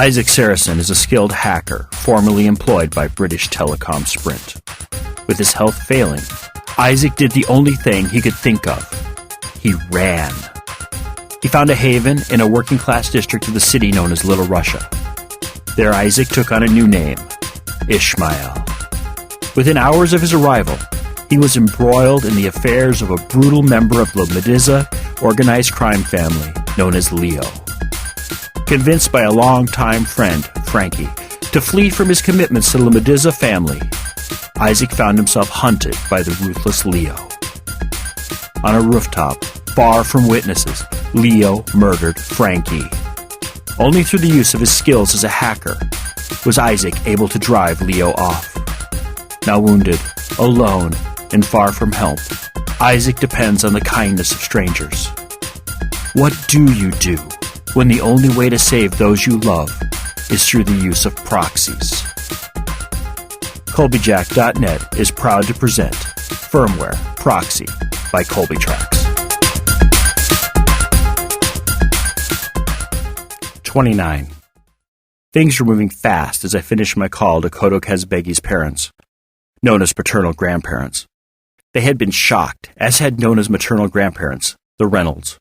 Isaac Sarason is a skilled hacker formerly employed by British Telecom-Sprint. With his health failing, Isaac did the only thing he could think of. He ran. He found a haven in a working-class district of the city known as Little Russia. There Isaac took on a new name, Ishmael. Within hours of his arrival, he was embroiled in the affairs of a brutal member of Lomidze organized crime family known as Leo. Convinced by a longtime friend, Frankie, to flee from his commitments to the Lomidze family, Isaac found himself hunted by the ruthless Leo. On a rooftop, far from witnesses, Leo murdered Frankie. Only through the use of his skills as a hacker was Isaac able to drive Leo off. Now wounded, alone, and far from help, Isaac depends on the kindness of strangers. What do you do when the only way to save those you love is through the use of proxies? Colbyjack.net is proud to present Firmware Proxy by Colbytrax. 29. Things were moving fast as I finished my call to Kodo Kazbegi's parents, Nona's paternal grandparents. They had been shocked, as had Nona's maternal grandparents, the Reynolds.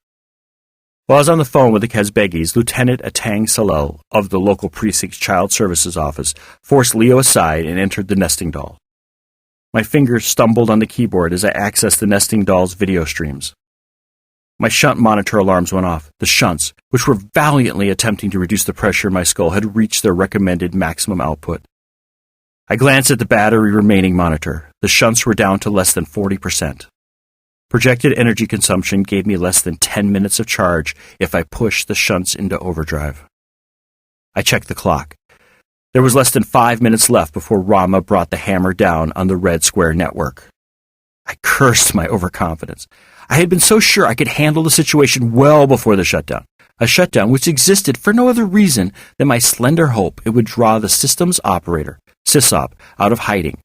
While I was on the phone with the Kazbegis, Lieutenant Atang Salel of the local precinct's child services office forced Leo aside and entered the nesting doll. My fingers stumbled on the keyboard as I accessed the nesting doll's video streams. My shunt monitor alarms went off. The shunts, which were valiantly attempting to reduce the pressure in my skull, had reached their recommended maximum output. I glanced at the battery remaining monitor. The shunts were down to less than 40%. Projected energy consumption gave me less than 10 minutes of charge if I pushed the shunts into overdrive. I checked the clock. There was less than 5 minutes left before Rama brought the hammer down on the Red Square network. I cursed my overconfidence. I had been so sure I could handle the situation well before the shutdown, a shutdown which existed for no other reason than my slender hope it would draw the system's operator, SysOp, out of hiding.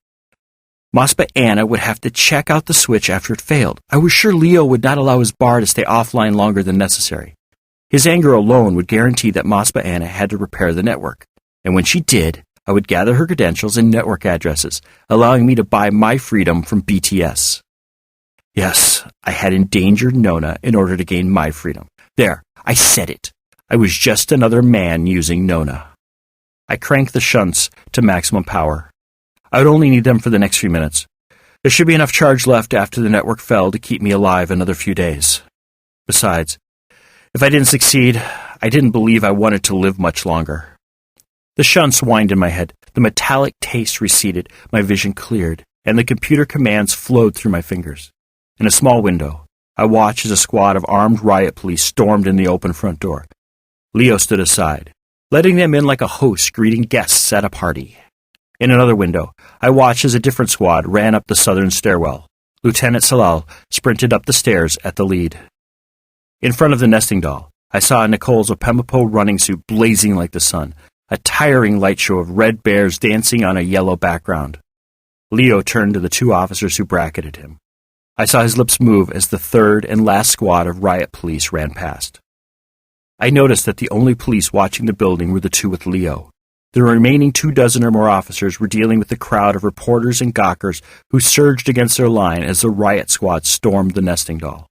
Mospa Anna would have to check out the switch after it failed. I was sure Leo would not allow his bar to stay offline longer than necessary. His anger alone would guarantee that Mospa Anna had to repair the network, and when she did, I would gather her credentials and network addresses, allowing me to buy my freedom from BTS. Yes, I had endangered Nona in order to gain my freedom. There, I said it. I was just another man using Nona. I cranked the shunts to maximum power. I would only need them for the next few minutes. There should be enough charge left after the network fell to keep me alive another few days. Besides, if I didn't succeed, I didn't believe I wanted to live much longer. The shunts whined in my head. The metallic taste receded, my vision cleared, and the computer commands flowed through my fingers. In a small window, I watched as a squad of armed Riot Police stormed in the open front door. Leo stood aside, letting them in like a host greeting guests at a party. In another window, I watched as a different squad ran up the southern stairwell. Lieutenant Salal sprinted up the stairs at the lead. In front of the nesting doll, I saw Nicole's Opemapo running suit blazing like the sun, a tiring light show of red bears dancing on a yellow background. Leo turned to the two officers who bracketed him. I saw his lips move as the third and last squad of Riot Police ran past. I noticed that the only police watching the building were the two with Leo. The remaining 24 or more officers were dealing with the crowd of reporters and gawkers who surged against their line as the riot squad stormed the nesting doll.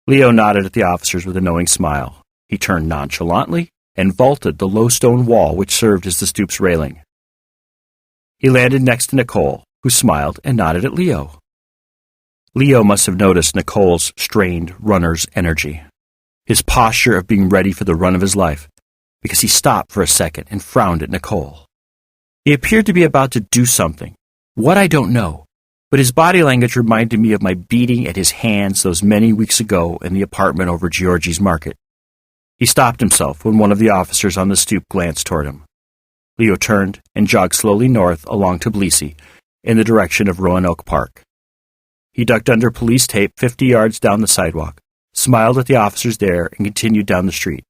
Leo nodded at the officers with a knowing smile. He turned nonchalantly and vaulted the low stone wall which served as the stoop's railing. He landed next to Nicole, who smiled and nodded at Leo. Leo must have noticed Nicole's strained runner's energy, his posture of being ready for the run of his life, because he stopped for a second and frowned at Nicole. He appeared to be about to do something. What, I don't know, but his body language reminded me of my beating at his hands those many weeks ago in the apartment over Georgie's Market. He stopped himself when one of the officers on the stoop glanced toward him. Leo turned and jogged slowly north along Tbilisi in the direction of Roanoke Park. He ducked under police tape 50 yards down the sidewalk, smiled at the officers there, and continued down the street.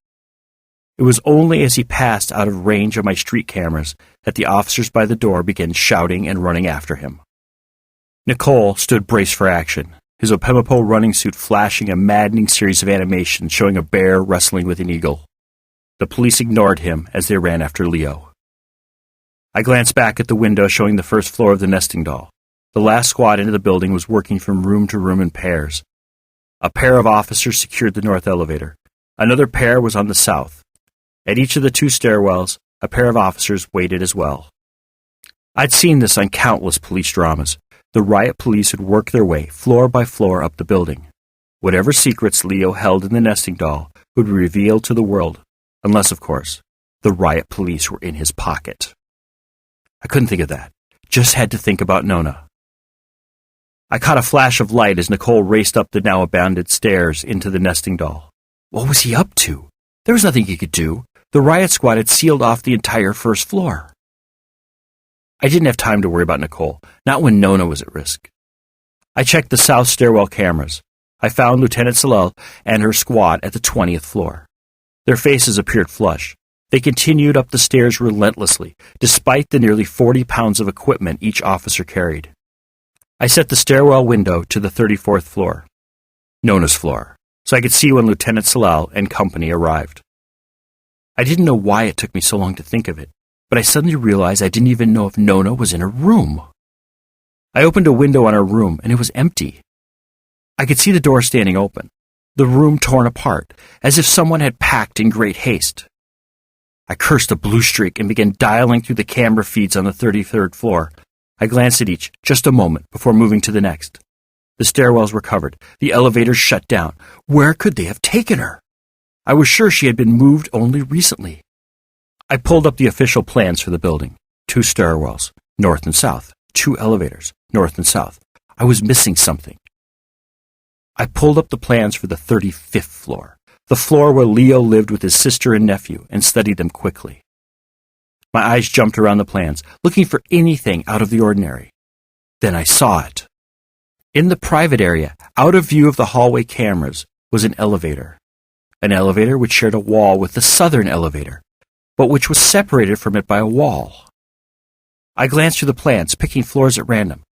It was only as he passed out of range of my street cameras that the officers by the door began shouting and running after him. Nicole stood braced for action, his Opemapo running suit flashing a maddening series of animations showing a bear wrestling with an eagle. The police ignored him as they ran after Leo. I glanced back at the window showing the first floor of the nesting doll. The last squad into the building was working from room to room in pairs. A pair of officers secured the north elevator. Another pair was on the south. At each of the 2 stairwells, a pair of officers waited as well. I'd seen this on countless police dramas. The Riot Police would work their way, floor by floor, up the building. Whatever secrets Leo held in the nesting doll would be revealed to the world, unless, of course, the Riot Police were in his pocket. I couldn't think of that. Just had to think about Nona. I caught a flash of light as Nicole raced up the now abandoned stairs into the nesting doll. What was he up to? There was nothing he could do. The riot squad had sealed off the entire first floor. I didn't have time to worry about Nicole, not when Nona was at risk. I checked the south stairwell cameras. I found Lieutenant Salel and her squad at the 20th floor. Their faces appeared flush. They continued up the stairs relentlessly, despite the nearly 40 pounds of equipment each officer carried. I set the stairwell window to the 34th floor, Nona's floor, so I could see when Lieutenant Salel and company arrived. I didn't know why it took me so long to think of it, but I suddenly realized I didn't even know if Nona was in her room. I opened a window on her room, and it was empty. I could see the door standing open, the room torn apart, as if someone had packed in great haste. I cursed a blue streak and began dialing through the camera feeds on the 33rd floor. I glanced at each, just a moment, before moving to the next. The stairwells were covered. The elevators shut down. Where could they have taken her? I was sure she had been moved only recently. I pulled up the official plans for the building. 2 stairwells, north and south. 2 elevators, north and south. I was missing something. I pulled up the plans for the 35th floor, the floor where Leo lived with his sister and nephew, and studied them quickly. My eyes jumped around the plans, looking for anything out of the ordinary. Then I saw it. In the private area, out of view of the hallway cameras, was an elevator. An elevator which shared a wall with the southern elevator, but which was separated from it by a wall. I glanced through the plans, picking floors at random.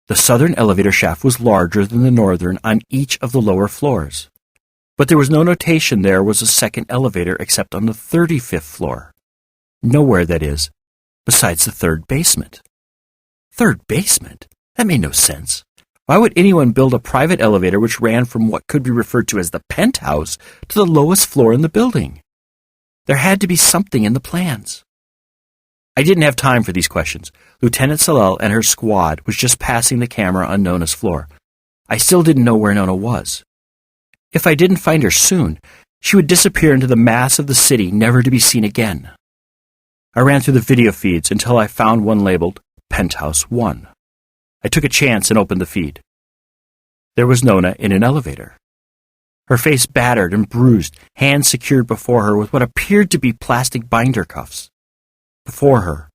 The southern elevator shaft was larger than the northern on each of the lower floors. But there was no notation there was a second elevator except on the 35th floor. Nowhere, that is, besides the 3rd basement. 3rd basement? That made no sense. Why would anyone build a private elevator which ran from what could be referred to as the penthouse to the lowest floor in the building? There had to be something in the plans. I didn't have time for these questions. Lieutenant Salel and her squad was just passing the camera on Nona's floor. I still didn't know where Nona was. If I didn't find her soon, she would disappear into the mass of the city, never to be seen again. I ran through the video feeds until I found one labeled Penthouse 1. I took a chance and opened the feed. There was Nona in an elevator. Her face battered and bruised, hands secured before her with what appeared to be plastic binder cuffs. Before her,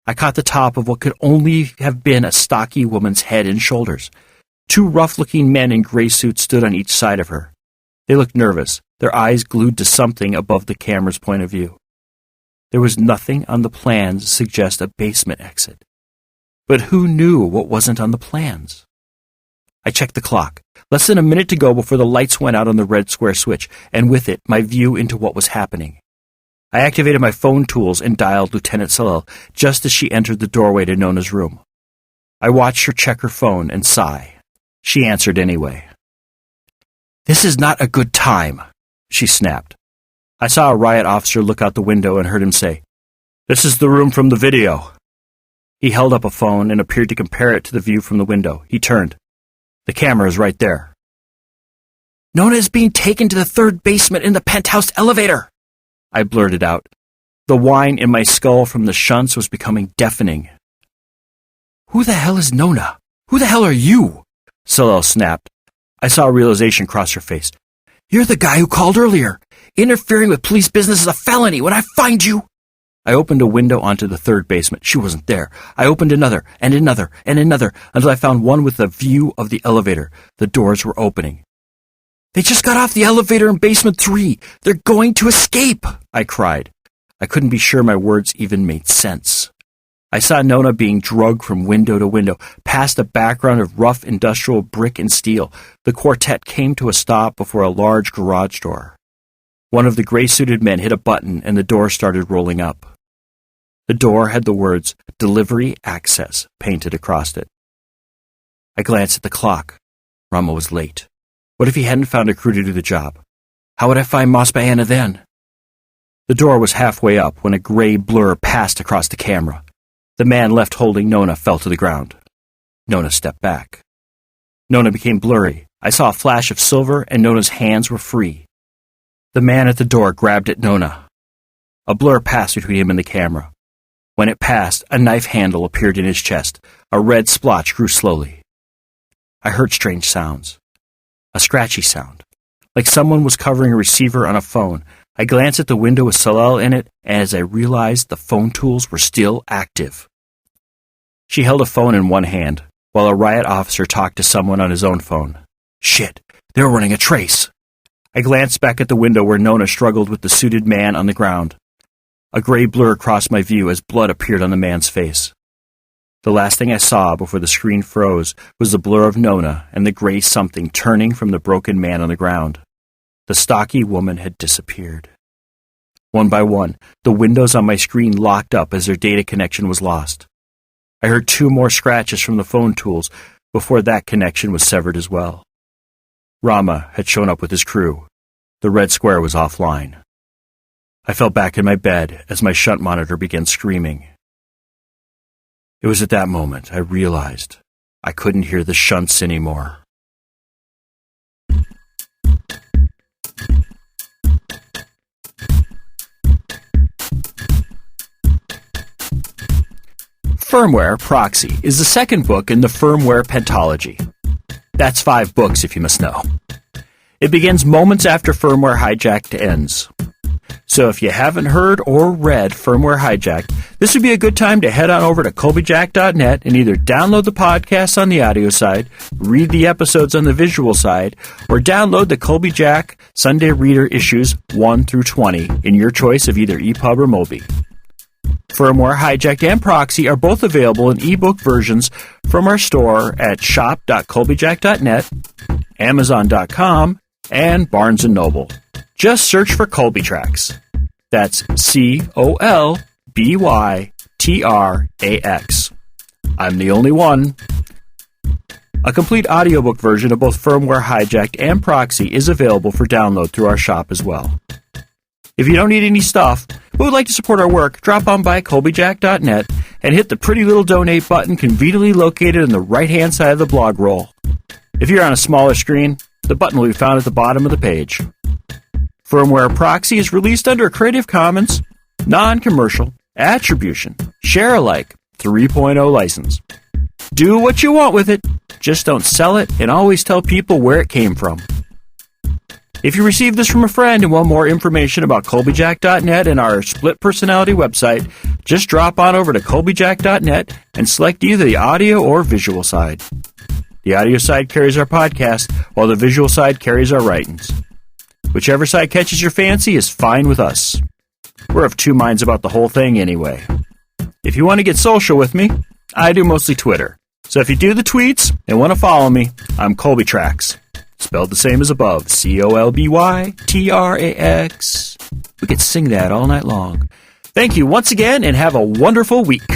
I caught the top of what could only have been a stocky woman's head and shoulders. 2 rough-looking men in gray suits stood on each side of her. They looked nervous, their eyes glued to something above the camera's point of view. There was nothing on the plans to suggest a basement exit. But who knew what wasn't on the plans? I checked the clock. Less than a minute to go before the lights went out on the red square switch, and with it, my view into what was happening. I activated my phone tools and dialed Lieutenant Salel just as she entered the doorway to Nona's room. I watched her check her phone and sigh. She answered anyway. "This is not a good time," she snapped. I saw a riot officer look out the window and heard him say, "This is the room from the video." He held up a phone and appeared to compare it to the view from the window. He turned. "The camera is right there." "Nona is being taken to the 3rd basement in the penthouse elevator," I blurted out. The whine in my skull from the shunts was becoming deafening. "Who the hell is Nona? Who the hell are you?" Salel snapped. I saw realization cross her face. "You're the guy who called earlier. Interfering with police business is a felony. When I find you—" I opened a window onto the 3rd basement. She wasn't there. I opened another, and another, and another, until I found one with a view of the elevator. The doors were opening. "They just got off the elevator in basement 3. They're going to escape," I cried. I couldn't be sure my words even made sense. I saw Nona being dragged from window to window, past a background of rough industrial brick and steel. The quartet came to a stop before a large garage door. One of the gray-suited men hit a button and the door started rolling up. The door had the words, "Delivery Access," painted across it. I glanced at the clock. Rama was late. What if he hadn't found a crew to do the job? How would I find Moss Diana then? The door was halfway up when a gray blur passed across the camera. The man left holding Nona fell to the ground. Nona stepped back. Nona became blurry. I saw a flash of silver and Nona's hands were free. The man at the door grabbed at Nona. A blur passed between him and the camera. When it passed, a knife handle appeared in his chest. A red splotch grew slowly. I heard strange sounds. A scratchy sound, like someone was covering a receiver on a phone. I glanced at the window with Salel in it, and as I realized the phone tools were still active. She held a phone in one hand, while a riot officer talked to someone on his own phone. Shit, they were running a trace. I glanced back at the window where Nona struggled with the suited man on the ground. A gray blur crossed my view as blood appeared on the man's face. The last thing I saw before the screen froze was the blur of Nona and the gray something turning from the broken man on the ground. The stocky woman had disappeared. One by one, the windows on my screen locked up as their data connection was lost. I heard 2 more scratches from the phone tools before that connection was severed as well. Rama had shown up with his crew. The red square was offline. I fell back in my bed as my shunt monitor began screaming. It was at that moment I realized I couldn't hear the shunts anymore. Firmware, Proxy, is the second book in the Firmware pentology. That's 5 books, if you must know. It begins moments after Firmware Hijacked ends. So if you haven't heard or read Firmware Hijacked, this would be a good time to head on over to Colbyjack.net and either download the podcast on the audio side, read the episodes on the visual side, or download the Colbyjack Sunday Reader issues 1 through 20 in your choice of either EPUB or Mobi. Firmware Hijacked and Proxy are both available in ebook versions from our store at shop.colbyjack.net, amazon.com, and Barnes & Noble. Just search for Colbytrax. That's Colbytrax. I'm the only one. A complete audiobook version of both Firmware Hijacked and Proxy is available for download through our shop as well. If you don't need any stuff, but would like to support our work, drop on by Colbyjack.net and hit the pretty little donate button conveniently located on the right-hand side of the blog roll. If you're on a smaller screen, the button will be found at the bottom of the page. Firmware Proxy is released under a Creative Commons, non-commercial, attribution, share-alike 3.0 license. Do what you want with it, just don't sell it and always tell people where it came from. If you received this from a friend and want more information about Colbyjack.net and our split personality website, just drop on over to Colbyjack.net and select either the audio or visual side. The audio side carries our podcast, while the visual side carries our writings. Whichever side catches your fancy is fine with us. We're of 2 minds about the whole thing anyway. If you want to get social with me, I do mostly Twitter. So if you do the tweets and want to follow me, I'm Colbytrax. Spelled the same as above, Colbytrax. We could sing that all night long. Thank you once again and have a wonderful week.